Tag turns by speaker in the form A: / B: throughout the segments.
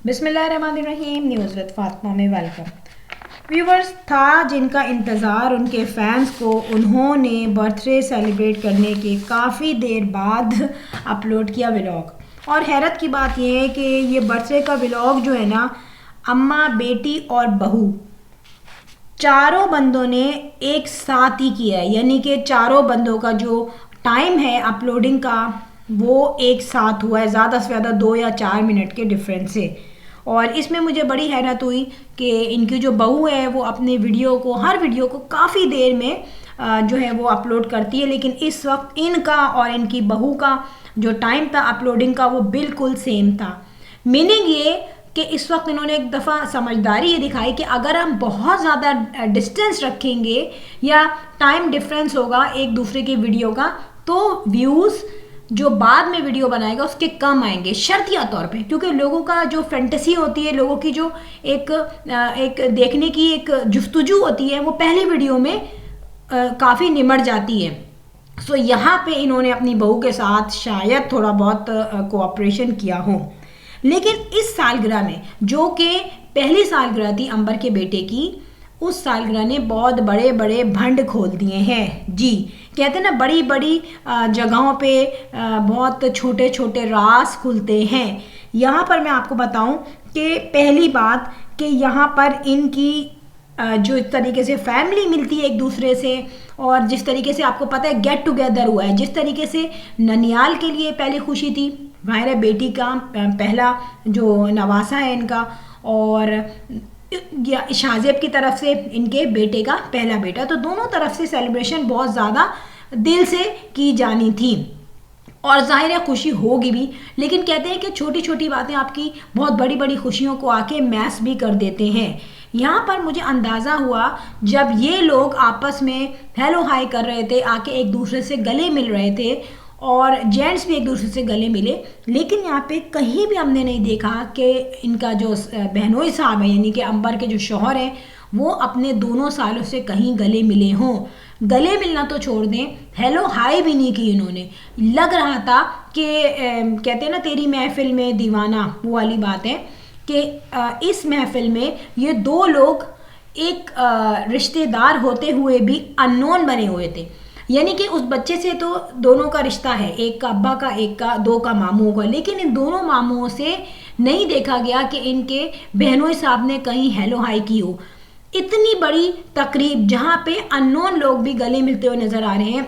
A: बिस्मिल्लाहिर्रहमानिर्रहीम। News with Fatima में welcome. Viewers, था जिनका इंतज़ार उनके फैंस को, उन्होंने बर्थडे सेलिब्रेट करने के काफ़ी देर बाद अपलोड किया व्लॉग। और हैरत की बात यह है कि ये बर्थडे का व्लॉग जो है ना, अम्मा, बेटी और बहू चारों बंदों ने एक साथ ही किया है। यानी कि चारों बंदों का जो टाइम है अपलोडिंग का वो एक साथ हुआ है, ज़्यादा से ज़्यादा 2 या 4 मिनट के डिफरेंस से। और इसमें मुझे बड़ी हैरत हुई कि इनकी जो बहू है वो अपने हर वीडियो को काफ़ी देर में जो है वो अपलोड करती है, लेकिन इस वक्त इनका और इनकी बहू का जो टाइम था अपलोडिंग का वो बिल्कुल सेम था। मीनिंग ये कि इस वक्त इन्होंने एक दफ़ा समझदारी ये दिखाई कि अगर हम बहुत ज़्यादा डिस्टेंस रखेंगे या टाइम डिफरेंस होगा एक दूसरे के वीडियो का, तो व्यूज़ जो बाद में वीडियो बनाएगा उसके कम आएंगे शर्तिया तौर पे। क्योंकि लोगों का जो फैंटेसी होती है, लोगों की जो एक देखने की एक जुस्तजू होती है, वो पहली वीडियो में काफ़ी निमट जाती है। सो यहाँ पे इन्होंने अपनी बहू के साथ शायद थोड़ा बहुत कोऑपरेशन किया हो। लेकिन इस सालगिरह में, जो कि पहली सालगिरह थी अंबर के बेटे की, उस सालगिरह ने बहुत बड़े बड़े भंड खोल दिए हैं। जी, कहते हैं ना, बड़ी बड़ी जगहों पे बहुत छोटे छोटे राज खुलते हैं। यहाँ पर मैं आपको बताऊं कि पहली बात कि यहाँ पर इनकी जो इस तरीके से फैमिली मिलती है एक दूसरे से, और जिस तरीके से आपको पता है गेट टुगेदर हुआ है, जिस तरीके से ननियाल के लिए पहली खुशी थी, भाई बेटी का पहला जो नवासा है इनका, और शाहजेब की तरफ से इनके बेटे का पहला बेटा, तो दोनों तरफ से सेलिब्रेशन बहुत ज़्यादा दिल से की जानी थी और जाहिर है खुशी होगी भी। लेकिन कहते हैं कि छोटी छोटी बातें आपकी बहुत बड़ी बड़ी खुशियों को आके मैस भी कर देते हैं। यहाँ पर मुझे अंदाज़ा हुआ जब ये लोग आपस में हेलो हाय कर रहे थे, आके एक दूसरे से गले मिल रहे थे और जेंट्स भी एक दूसरे से गले मिले, लेकिन यहाँ पे कहीं भी हमने नहीं देखा कि इनका जो बहनोई साहब है यानी कि अंबर के जो शौहर हैं वो अपने दोनों सालों से कहीं गले मिले हों। गले मिलना तो छोड़ दें, हेलो हाय भी नहीं की इन्होंने। लग रहा था कि कहते हैं ना तेरी महफिल में दीवाना, वो वाली बात है कि इस महफिल में ये दो लोग एक रिश्तेदार होते हुए भी अननोन बने हुए थे। यानी कि उस बच्चे से तो दोनों का रिश्ता है, एक का अब्बा का, एक का, दो का मामू का, लेकिन इन दोनों मामुओं से नहीं देखा गया कि इनके बहनोई साहब ने कहीं हेलो हाय की हो। इतनी बड़ी तकरीब जहाँ पे अननोन लोग भी गले मिलते हुए नजर आ रहे हैं,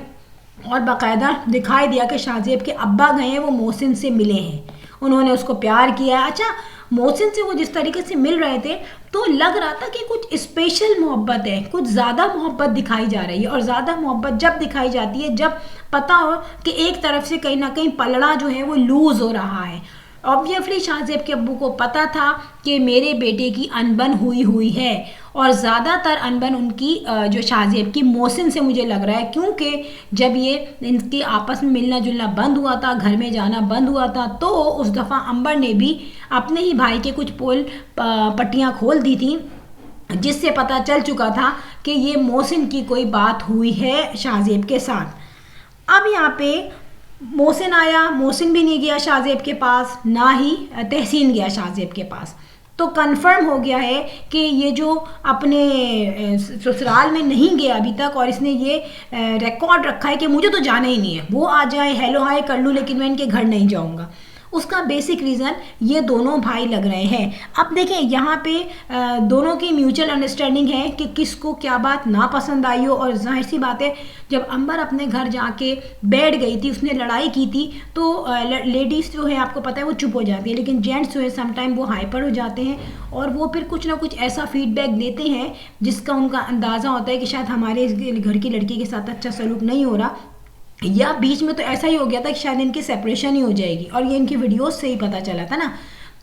A: और बाकायदा दिखाई दिया कि शाहजेब के अब्बा गए हैं, वो मोहसिन से मिले हैं, उन्होंने उसको प्यार किया। अच्छा, मोहसिन से वो जिस तरीके से मिल रहे थे तो लग रहा था कि कुछ स्पेशल मोहब्बत है, कुछ ज़्यादा मोहब्बत दिखाई जा रही है। और ज़्यादा मोहब्बत जब दिखाई जाती है जब पता हो कि एक तरफ से कहीं ना कहीं पलड़ा जो है वो लूज़ हो रहा है। ऑब्वियसली शाहजेब के अब्बू को पता था कि मेरे बेटे की अनबन हुई है, और ज़्यादातर अनबन उनकी जो शाहजेब की मोहसिन से मुझे लग रहा है, क्योंकि जब ये इनके आपस में मिलना जुलना बंद हुआ था, घर में जाना बंद हुआ था, तो उस दफ़ा अंबर ने भी अपने ही भाई के कुछ पोल पट्टियाँ खोल दी थी, जिससे पता चल चुका था कि ये मोहसिन की कोई बात हुई है शाहजेब के साथ। अब यहाँ पे मोहसिन आया, मोहसिन भी नहीं गया शाहजेब के पास, ना ही तहसीन गया शाहजेब के पास। तो कंफर्म हो गया है कि ये जो अपने ससुराल में नहीं गया अभी तक, और इसने ये रिकॉर्ड रखा है कि मुझे तो जाना ही नहीं है, वो आ जाए हेलो हाय कर लूँ लेकिन मैं इनके घर नहीं जाऊँगा। उसका बेसिक रीज़न ये दोनों भाई लग रहे हैं। अब देखें, यहाँ पे दोनों की म्यूचुअल अंडरस्टैंडिंग है कि किसको क्या बात ना पसंद आई हो। और जाहिर सी बात है, जब अंबर अपने घर जाके बैठ गई थी, उसने लड़ाई की थी, तो लेडीज़ जो है आपको पता है वो चुप हो जाती है, लेकिन जेंट्स जो है समटाइम वो हाइपर हो जाते हैं और वो फिर कुछ ना कुछ ऐसा फीडबैक देते हैं जिसका उनका अंदाज़ा होता है कि शायद हमारे घर की लड़की के साथ अच्छा सलूक नहीं हो रहा, या बीच में तो ऐसा ही हो गया था कि शायद इनकी सेपरेशन ही हो जाएगी, और ये इनकी वीडियोस से ही पता चला था ना।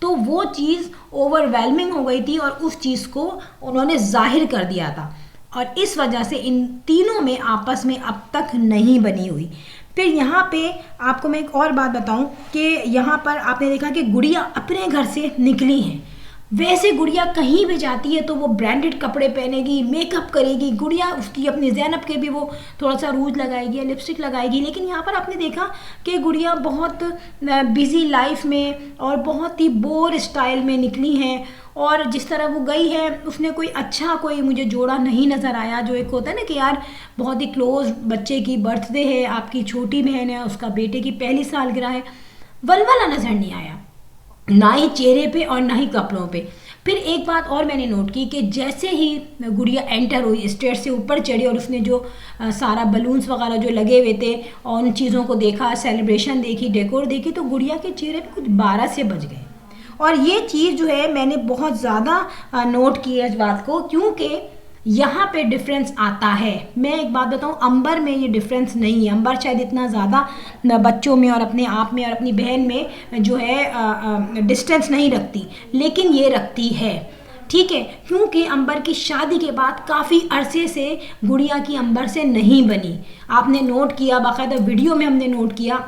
A: तो वो चीज़ ओवरवेलमिंग हो गई थी और उस चीज़ को उन्होंने जाहिर कर दिया था, और इस वजह से इन तीनों में आपस में अब तक नहीं बनी हुई। फिर यहाँ पे आपको मैं एक और बात बताऊँ कि यहाँ पर आपने देखा कि गुड़िया अपने घर से निकली हैं, वैसे गुड़िया कहीं भी जाती है तो वो ब्रांडेड कपड़े पहनेगी, मेकअप करेगी, गुड़िया उसकी अपनी ज़ैनब के भी वो थोड़ा सा रूज लगाएगी या लिपस्टिक लगाएगी। लेकिन यहाँ पर आपने देखा कि गुड़िया बहुत बिजी लाइफ में और बहुत ही बोर स्टाइल में निकली हैं, और जिस तरह वो गई है उसने कोई मुझे जोड़ा नहीं नज़र आया। जो एक होता है ना कि यार बहुत ही क्लोज बच्चे की बर्थडे है, आपकी छोटी बहन है, उसका बेटे की पहली सालगिरह है, वलवला नज़र नहीं आया, ना ही चेहरे पे और ना ही कपड़ों पे। फिर एक बात और मैंने नोट की कि जैसे ही गुड़िया एंटर हुई, स्टेज से ऊपर चढ़ी और उसने जो सारा बलून्स वगैरह जो लगे हुए थे और उन चीज़ों को देखा, सेलिब्रेशन देखी, डेकोर देखी, तो गुड़िया के चेहरे पे कुछ 12 से बज गए। और ये चीज़ जो है मैंने बहुत ज़्यादा नोट की है इस बात को, क्योंकि यहाँ पे डिफरेंस आता है। मैं एक बात बताऊँ, अंबर में ये डिफरेंस नहीं है। अंबर शायद इतना ज़्यादा बच्चों में और अपने आप में और अपनी बहन में जो है डिस्टेंस नहीं रखती, लेकिन ये रखती है, ठीक है, क्योंकि अंबर की शादी के बाद काफ़ी अरसे से गुड़िया की अंबर से नहीं बनी। आपने नोट किया, बाकायदा वीडियो में हमने नोट किया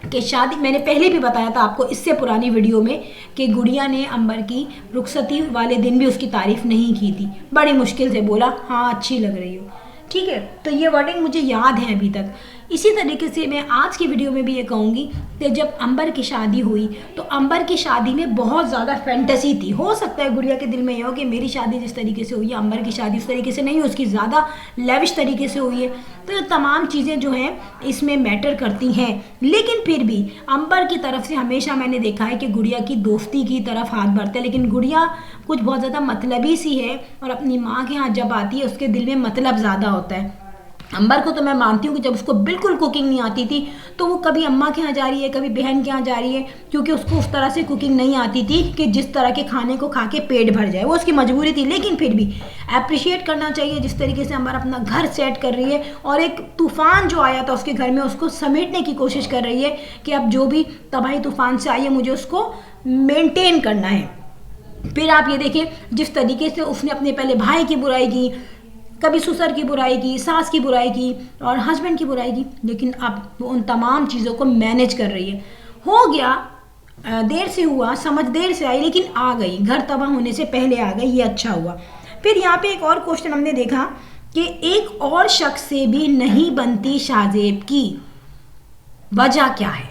A: कि शादी, मैंने पहले भी बताया था आपको इससे पुरानी वीडियो में कि गुड़िया ने अंबर की रुखसती वाले दिन भी उसकी तारीफ़ नहीं की थी, बड़ी मुश्किल से बोला हाँ अच्छी लग रही हो, ठीक है। तो ये वर्डिंग मुझे याद है अभी तक। इसी तरीके से मैं आज की वीडियो में भी ये कहूँगी कि जब अंबर की शादी हुई तो अंबर की शादी में बहुत ज़्यादा फैंटेसी थी। हो सकता है गुड़िया के दिल में यह हो कि मेरी शादी जिस तरीके से हुई है, अंबर की शादी उस तरीके से नहीं, उसकी ज़्यादा लेविश तरीके से हुई है। तो ये तमाम चीज़ें जो हैं इसमें मैटर करती हैं। लेकिन फिर भी अंबर की तरफ से हमेशा मैंने देखा है कि गुड़िया की दोस्ती की तरफ हाथ बढ़ते हैं, लेकिन गुड़िया कुछ बहुत ज़्यादा मतलबी सी है और अपनी माँ के यहाँ जब आती है उसके दिल में मतलब ज़्यादा होता है। अंबर को तो मैं मानती हूँ कि जब उसको बिल्कुल कुकिंग नहीं आती थी तो वो कभी अम्मा के यहाँ जा रही है, कभी बहन के यहाँ जा रही है, क्योंकि उसको उस तरह से कुकिंग नहीं आती थी कि जिस तरह के खाने को खा के पेट भर जाए, वो उसकी मजबूरी थी। लेकिन फिर भी अप्रिशिएट करना चाहिए जिस तरीके से अंबर अपना घर सेट कर रही है और एक तूफ़ान जो आया था उसके घर में उसको समेटने की कोशिश कर रही है कि अब जो भी तबाही तूफ़ान से आई है मुझे उसको मेनटेन करना है। फिर आप ये देखिए जिस तरीके से उसने अपने पहले भाई की बुराई की, कभी ससुर की बुराई की, सास की बुराई की और हस्बैंड की बुराई की, लेकिन अब वो उन तमाम चीज़ों को मैनेज कर रही है। हो गया, देर से हुआ, समझ देर से आई, लेकिन आ गई, घर तबाह होने से पहले आ गई, ये अच्छा हुआ। फिर यहाँ पे एक और क्वेश्चन हमने देखा कि एक और शख्स से भी नहीं बनती शाहजेब की, वजह क्या है,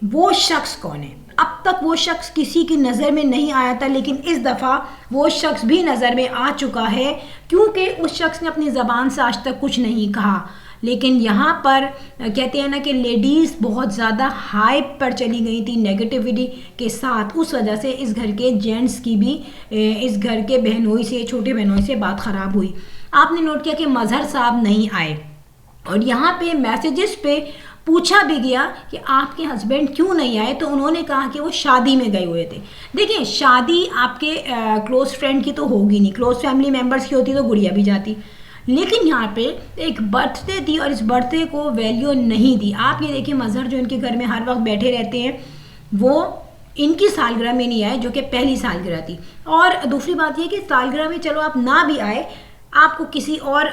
A: वो शख्स कौन है। अब तक वो शख्स किसी की नज़र में नहीं आया था, लेकिन इस दफ़ा वो शख्स भी नज़र में आ चुका है, क्योंकि उस शख्स ने अपनी ज़बान से आज तक कुछ नहीं कहा। लेकिन यहाँ पर कहते हैं ना कि लेडीज़ बहुत ज़्यादा हाइप पर चली गई थी नेगेटिविटी के साथ, उस वजह से इस घर के जेंट्स की भी इस घर के बहनोई से, छोटे बहनोई से बात ख़राब हुई। आपने नोट किया कि मज़हर साहब नहीं आए और यहाँ पे मैसेजेस पे पूछा भी गया कि आपके हस्बैंड क्यों नहीं आए, तो उन्होंने कहा कि वो शादी में गए हुए थे। देखिए शादी आपके क्लोज फ्रेंड की तो होगी नहीं, क्लोज फैमिली मेम्बर्स की होती तो गुड़िया भी जाती, लेकिन यहाँ पे एक बर्थडे थी और इस बर्थडे को वैल्यू नहीं दी। आप ये देखिए मज़हर जो इनके घर में हर वक्त बैठे रहते हैं वो इनकी सालगिरह में नहीं आए, जो कि पहली सालगिरह थी। और दूसरी बात ये कि सालगिरह में चलो आप ना भी आए, आपको किसी और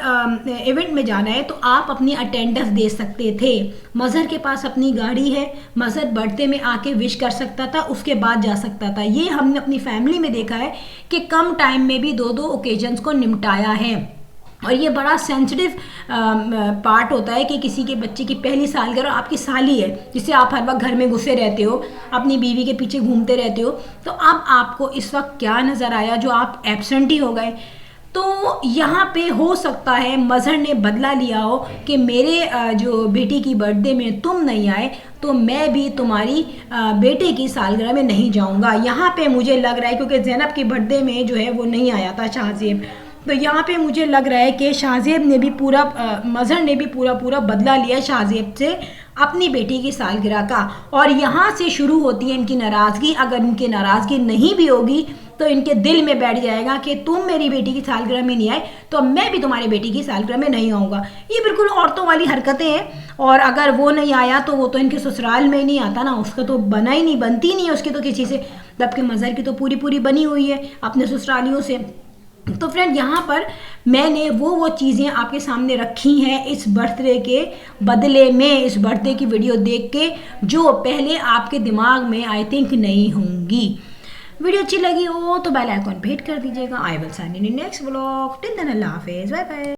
A: इवेंट में जाना है तो आप अपनी अटेंडेंस दे सकते थे। मज़हर के पास अपनी गाड़ी है, मज़हर बर्थडे में आके विश कर सकता था, उसके बाद जा सकता था। ये हमने अपनी फैमिली में देखा है कि कम टाइम में भी 2-2 ओकेजन्स को निपटाया है। और ये बड़ा सेंसिटिव पार्ट होता है कि किसी के बच्चे की पहली सालगिरह आपकी साली है, जिससे आप हर वक्त घर में घुसे रहते हो, अपनी बीवी के पीछे घूमते रहते हो, तो अब आपको इस वक्त क्या नज़र आया जो आप एब्सेंट ही हो गए। तो यहाँ पे हो सकता है मज़हर ने बदला लिया हो कि मेरे जो बेटी की बर्थडे में तुम नहीं आए तो मैं भी तुम्हारी बेटे की सालगिरह में नहीं जाऊँगा। यहाँ पे मुझे लग रहा है क्योंकि ज़ैनब की बर्थडे में जो है वो नहीं आया था शाहजेब, तो यहाँ पे मुझे लग रहा है कि शाहजेब ने भी मज़हर ने भी पूरा बदला लिया शाहजेब से अपनी बेटी की सालगिरह का। और यहाँ से शुरू होती है इनकी नाराज़गी। अगर इनकी नाराज़गी नहीं भी होगी तो इनके दिल में बैठ जाएगा कि तुम मेरी बेटी की सालगिरह में नहीं आए तो मैं भी तुम्हारी बेटी की सालगिरह में नहीं आऊँगा। ये बिल्कुल औरतों वाली हरकतें हैं। और अगर वो नहीं आया तो वो तो इनके ससुराल में ही नहीं आता ना, उसका तो बना ही नहीं, बनती नहीं है उसकी तो किसी से, जबकि मज़हर की तो पूरी बनी हुई है अपने ससुरालियों से। तो फ्रेंड यहाँ पर मैंने वो चीज़ें आपके सामने रखी हैं इस बर्थडे के बदले में, इस बर्थडे की वीडियो देख के, जो पहले आपके दिमाग में आई थिंक नहीं होंगी। वीडियो अच्छी लगी हो तो बेल आइकॉन पे हिट कर दीजिएगा। I will sign in next vlog. Till then अल्लाह हाफिज़, बाय बाय।